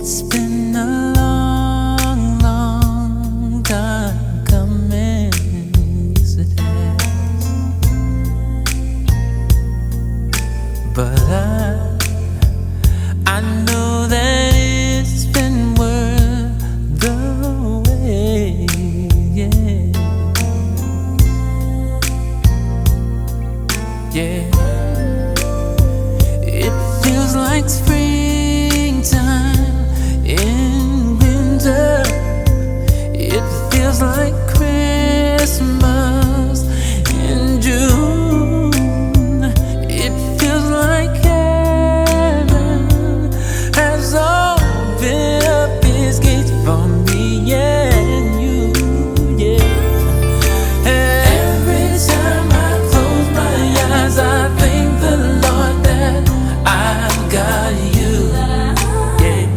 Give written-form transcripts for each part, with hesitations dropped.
It's been a long, long time coming, yes it has. But I know that it's been worth the wait, yeah, yeah. It feels like springtime in winter. It feels like Christmas in June. It feels like heaven has opened up its gates for me and you, yeah. Every time I close my eyes, I thank the Lord that I've got you, yeah,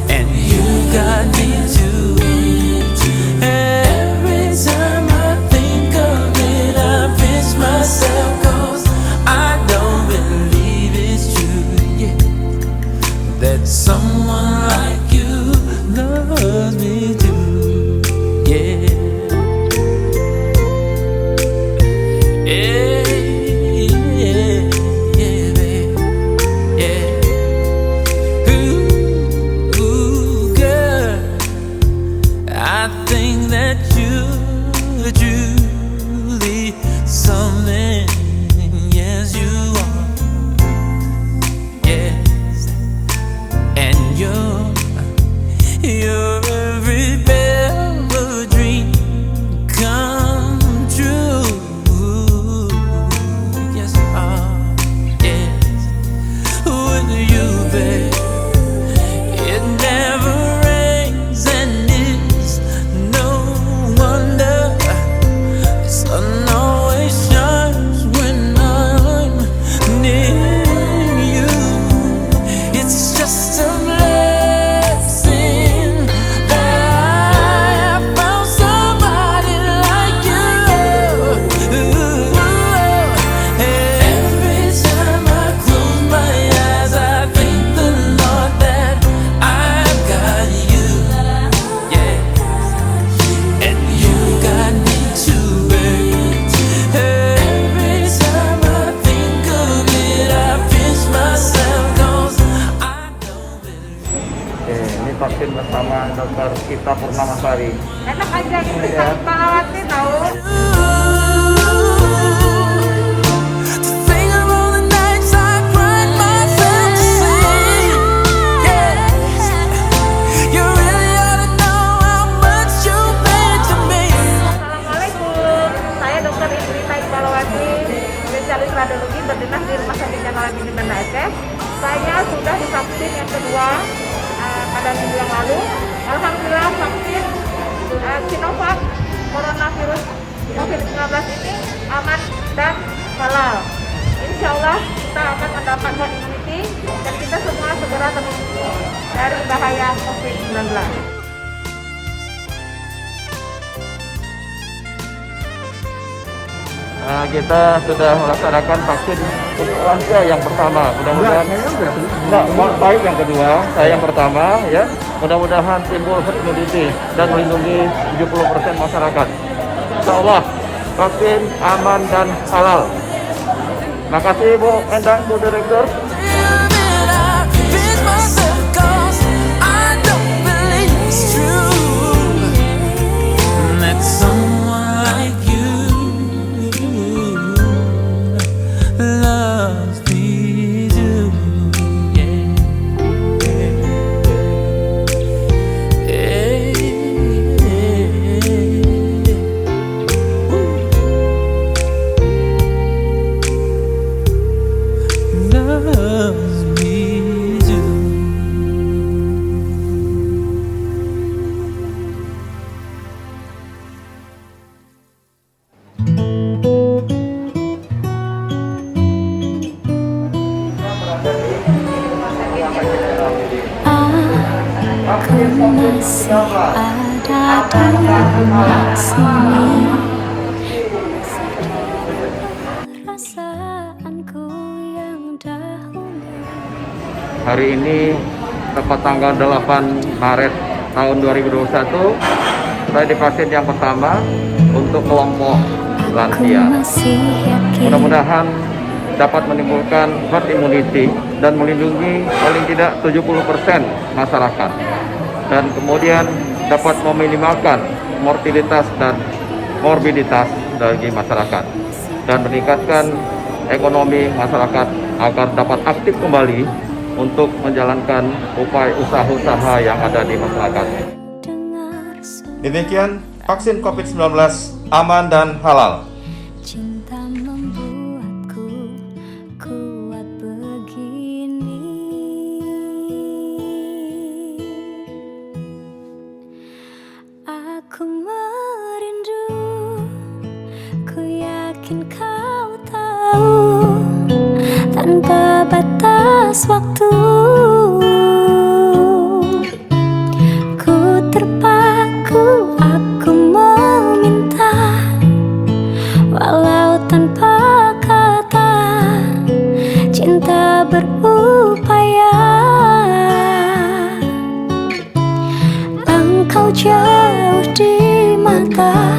and you got me too. Every time I think of it, I pinch myself, 'cause I don't believe it's true, yeah, that someone like you loves me too, yeah. Yeah, yeah, yeah, babe, yeah. Ooh, girl, I think that you're truly something. Yes, you are. Yes, and you're every bit of a dream come true. Yes, you are. Yes, with you, babe, it never rains, and it's no wonder the sun always shines when I'm near you. It's just a blessing that I have found somebody like you. Every time I close my eyes, I thank the Lord that I've got you, yeah, and you got me too, babe. Every time I think of it, I pinch myself, 'cause I don't believe. Oke, ini vaksin bersama Dr. Kita Purnamasari. Enak aja gitu, kalau melewati tahu. To think of all the nights I cried myself to sleep. Yes, you really ought to know how much you meant to me. Assalamualaikum, saya Dr. Indrita Iqbalawati, spesialis radiologi berdinas di Rumah Sakit General Bintang Banda Aceh. Saya sudah divaksin yang kedua pada minggu yang lalu. Alhamdulillah vaksin Sinovac coronavirus COVID-19 ini aman dan halal. Insya Allah kita akan mendapatkan immunity dan kita semua segera terhindar dari bahaya COVID-19. Nah, kita sudah melaksanakan vaksin untuk lansia yang pertama. Mudah-mudahan baik yang kedua, saya yang pertama, ya. Mudah-mudahan timbul herd immunity dan melindungi 70% masyarakat. Insya Allah vaksin aman dan halal. Makasih Bu Endang, Bu Direktur. I pinch myself, 'cause I don't believe it's true that someone like you loves me too, yeah, yeah, loves me too. Aku masih ada di sini. Perasaanku yang dahulu. Hari ini tepat tanggal 8 Maret tahun 2021, saya divaksin yang pertama untuk kelompok lansia. Mudah-mudahan dapat menimbulkan herd immunity dan melindungi paling tidak 70% masyarakat, dan kemudian dapat meminimalkan mortalitas dan morbiditas bagi masyarakat dan meningkatkan ekonomi masyarakat agar dapat aktif kembali untuk menjalankan upaya usaha-usaha yang ada di masyarakat. Demikian vaksin COVID-19 aman dan halal. Cinta membuatku kuat begini. Aku merindu, ku yakin kau tahu, tanpa batas waktu. Ku terpaku, aku meminta, walau tanpa kata, cinta berupaya. Engkau jauh di mata,